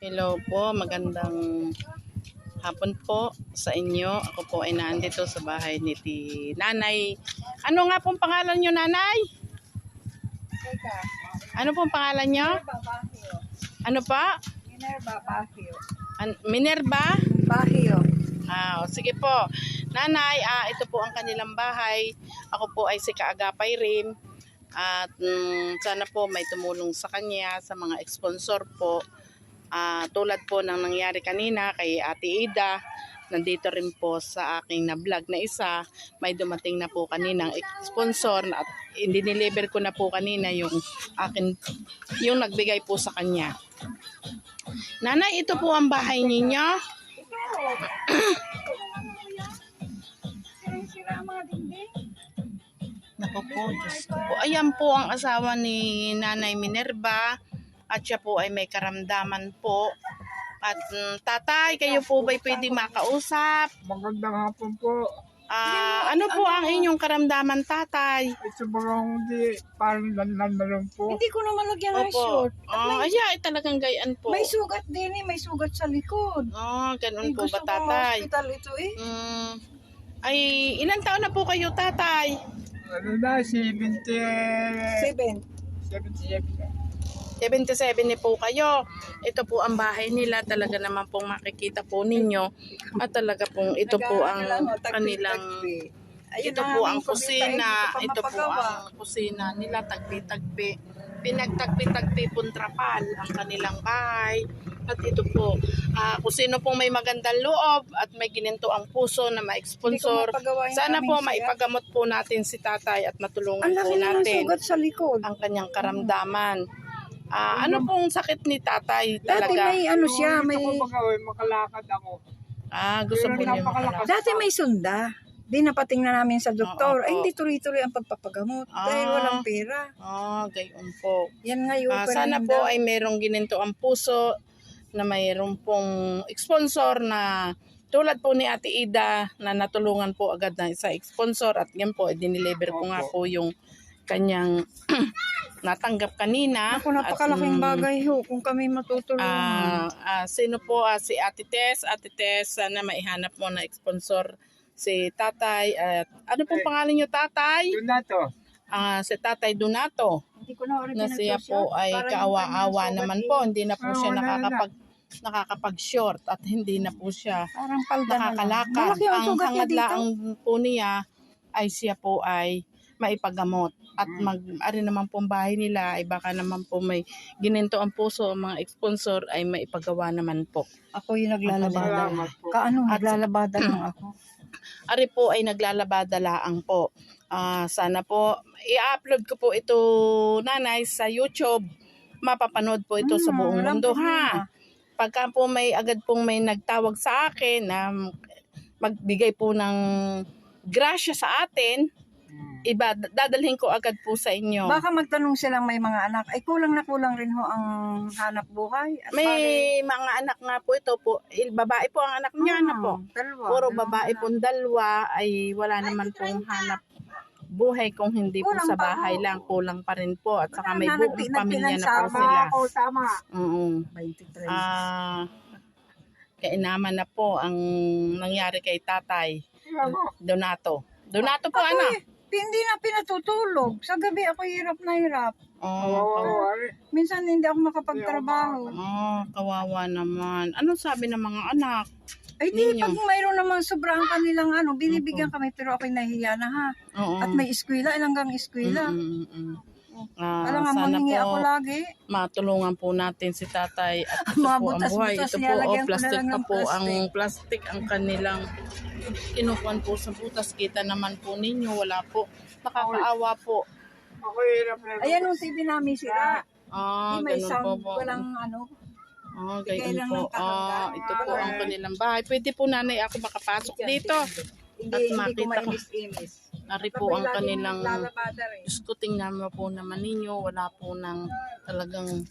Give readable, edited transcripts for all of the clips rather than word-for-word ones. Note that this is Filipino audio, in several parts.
Hello po, magandang hapon po sa inyo. Ako po ay nandito sa bahay ni Nanay. Ano nga pong pangalan nyo, Nanay? Ano pong pangalan nyo? Ano pa? Minerva Bahio. Minerva? Bahio. Sige po. Nanay, ito po ang kanilang bahay. Ako po ay si Kaagapay rin. At sana po may tumulong sa kanya, sa mga sponsor po. Tulad po ng nangyari kanina kay Ate Ida, nandito rin po sa aking na vlog na isa, may dumating na po kaninang sponsor at diniliver ko na po kanina yung nagbigay po sa kanya. Nanay, ito po ang bahay ninyo. Naku po, Diyos ko po. Ayan po ang asawa ni Nanay Minerva. At siya po ay may karamdaman po. At tatay, kayo po ba'y pwede makausap? Magandang hapon po. Ano po ang inyong karamdaman, tatay? Ito bang hindi parang lanlan po. Hindi ko naman lagyan ng Opo. short. Ay, talagang gayaan po. May sugat din may sugat sa likod. Ganun po ba, Gusto ko tatay? hospital ito Ay, ilang taon na po kayo, tatay? Ano na, 77. 77 ni po kayo. Ito po ang bahay nila. Talaga naman pong makikita po ninyo. At talaga pong ito po ang kanilang... Ito po ang kusina. Ito po ang kusina nila. Tagpi-tagpi. Pinagtagpi-tagpi puntrapal ang kanilang bahay. At ito po, kung sino pong may magandang loob at may gininto ang puso na ma-sponsor, sana po maipagamot po natin si tatay at matulungan po natin sugat sa likod. ang kanyang karamdaman. Ano pong sakit ni tatay Dati talaga? may ano siya, may... Gusto ko makalakad ako. Gusto po niyo makalakad. Dati may sunda. Di napatingnan namin sa doktor. Ay, hindi tuloy-tuloy ang pagpapagamot. Dahil walang pera. Gayon po. Yan ngayon. Sana po ay merong gininto ang puso na mayroong pong sponsor na tulad po ni Ate Ida na natulungan po agad na isa sponsor at yan po, diniliver ko nga po yung kanyang natanggap kanina. Ako, napakalaking bagay ho kung kami matutulungan. Sino po? Si Ate Tess. Ate Tess, sana maihanap mo na sponsor si tatay. At ano pong pangalan niyo, tatay? Donato. Si Tatay Donato. Hindi ko na Na siya po ay kaawa-awa naman po. Hindi na po siya nakakapag-short at hindi na po siya parang palda nakakalakad. Ang hangadlaang po niya ay siya po ay maipagamot. At ari naman pong bahay nila ay baka naman po may gininto ang puso, mga sponsor ay maipagawa naman po. Ako yung naglalabada. Naglalabada lang ako. Ari po ay naglalabada laang po. Sana po i-upload ko po ito, nanay, sa YouTube. Mapapanood po ito sa buong mundo, ha. Pagka po agad pong may nagtawag sa akin na magbigay po ng grasya sa atin, dadalhin ko agad po sa inyo. Baka magtanong silang may mga anak. Ay, kulang na kulang rin ho ang hanap buhay. At may mga anak nga po ito po. Babae po ang anak niya na po. Dalawa. Puro babae pong dalawa ay wala naman pong hanap buhay kung hindi po sa bahay lang. Kulang pa rin po. At saka may buong pamilya na po sila. Tama. 23. Kainaman na po ang nangyari kay tatay. Donato. Donato po, anak. Hindi na pinatutulog. Sa gabi ako hirap na hirap. Minsan hindi ako makapagtrabaho. Kawawa naman. Anong sabi ng mga anak? Ay di, pag mayroon naman sobrang kanilang binibigyan kami pero ako'y nahihiya na ha. At may eskwela, ilang eskwela. Alam nga, manghingi ako lagi. Matulungan po natin si tatay at ito po ang buhay. Ito po, plastic pa po ang plastic ang kanilang kinukuhan po sa butas. Kita naman po ninyo, wala po. Nakakaawa po. Ako hirap na. Ayan yung TV namin sila. May ganun sound, po po. walang Ganyan po. Ito po ang kanilang bahay. Pwede po, nanay, ako makapasok dito. At makita ko. Nari po ang kanilang, Diyos ko, tingnan mo po naman ninyo, wala po ng talagang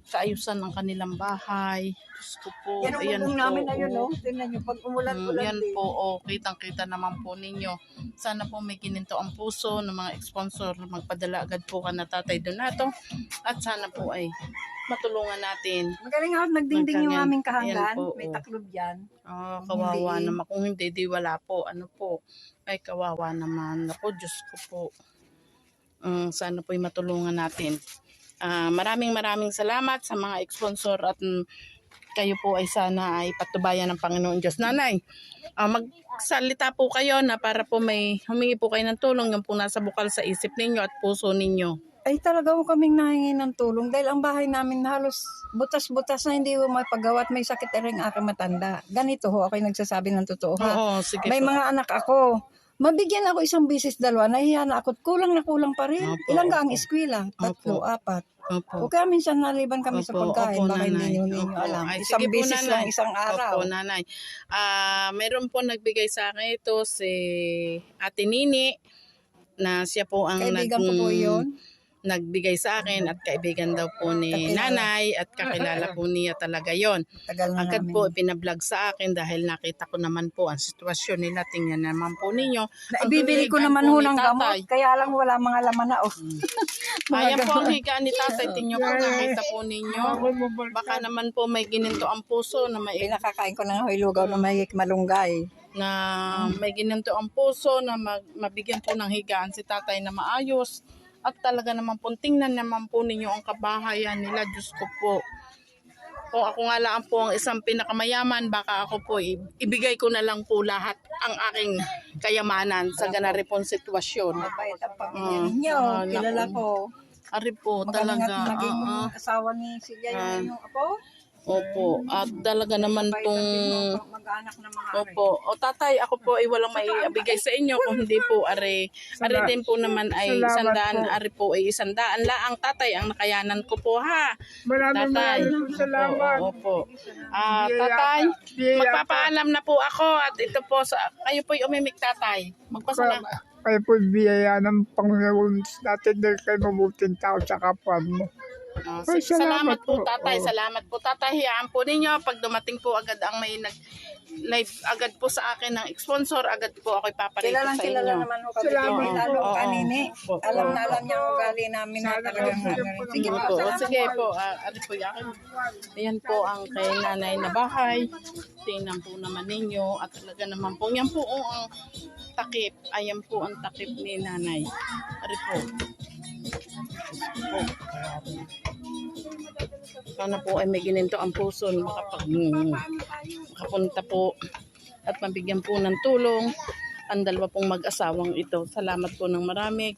kaayusan ng kanilang bahay. Diyos ko po. Yan ang Ayan bubong po. namin, ayun, oh. no? Tingnan nyo, pag umulan-ulan Yan din. po, kitang-kita naman po ninyo. Sana po may gininto ang puso ng mga sponsor. Magpadala agad po ka na Tatay Donato. At sana po ay matulungan natin. Magaling ako, nagdingding yung Magkanyan. aming Ayan kahanggan. po, May taklob dyan. Kawawa Hindi. naman. Kung hindi, di wala po. Ano po? Ay, kawawa naman. Ako, Diyos ko po. Sana po ay matulungan natin. Maraming salamat sa mga sponsor at kayo po ay sana ay patubayan ng Panginoon Diyos. Nanay, magsalita po kayo na para po may humingi po kayo ng tulong yung po nasa bukal sa isip ninyo at puso ninyo. Ay talaga ho kaming nahingi ng tulong dahil ang bahay namin halos butas-butas na hindi ho mapagawa at may sakit na rin aking matanda. Ganito ho, ako'y nagsasabi ng totoo ha. Oo, sige May po. mga anak ako. Mabigyan ako isang bisis dalawa, nahiya na ako. Kulang na kulang pa rin. Opo, Ilang ka ang opo. eskwela? 3, 4. Opo. O kaya minsan naliban kami sa pagkain. Opo, Baka hindi nanay. ninyo Opo. alam. Ay, Isang sige po, bisis nanay. lang isang araw. Opo, nanay. Meron po nagbigay sa akin ito si Ate Nini na siya po ang Kaibigan ko po yun. nagbigay sa akin at kaibigan daw po ni Kakilala. nanay at kakilala po niya talaga yon. Tagal na Agad namin. po pinablog sa akin dahil nakita ko naman po ang sitwasyon nila. Tingnan naman po ninyo. Ang Ibibili ko higaan naman po ho ni ng tatay. gamot. Kaya lang wala mga laman na. Oh. Ayan po ang higaan ni tatay. Tingnan po, nakita po ninyo. Ako mo ba? Baka naman po may gininto ang puso na may Pinakakain ko ng lugaw na may malunggay. gininto ang puso na mabigyan po ng higaan si tatay na maayos. At talaga naman po, tingnan naman po ninyo ang kabahayan nila. Diyos ko po. Kung ako nga lang po ang isang pinakamayaman, baka ako po ibigay ko na lang po lahat ang aking kayamanan sa ganari pong sitwasyon. Mabait ang pamilya ninyo. Ah, Kilala naku. ko. Ari po, Magaling talaga. at naging asawa ni Silya yung apo. Opo. At talaga naman Mabait pong... ang mag-anak ng mga Opo. O tatay, ako po ay walang maibigay sa inyo kung hindi po ari din po naman ay Salamat 100, po. ari po ay 100 laang tatay ang nakayanan ko po ha. Maraming Tatay. salamat. Opo. Tatay, magpapaalam na po ako at ito po sa kayo po ay umimik tatay. Magpasala. Kayo po biyaya ng Panginoon natin dahil kayo mabuting tao sa kapwa mo. Ay, Salamat po salamat tatay. po. Salamat po tatay. Hiyaan po ninyo pag dumating po agad ang may live agad po sa akin ng sponsor, agad po ako ipaparito Kilalang sa kilala inyo. naman ho kami. Salamat Lalo po. ang kanini. Opo. Alam na alam niya ang ugali namin na talagang Sana ano. Sige po. Po. salamat Sige po. po, ari po yakin. Ayan po ang kay nanay na bahay. Tingnan po naman ninyo at talaga naman po. Yan po ang takip. Ayan po ang takip ni nanay. Ari po. Sana po ay may gininto ang puso na makapunta po at mabigyan po ng tulong ang dalawa pong mag-asawang ito. Salamat po ng marami.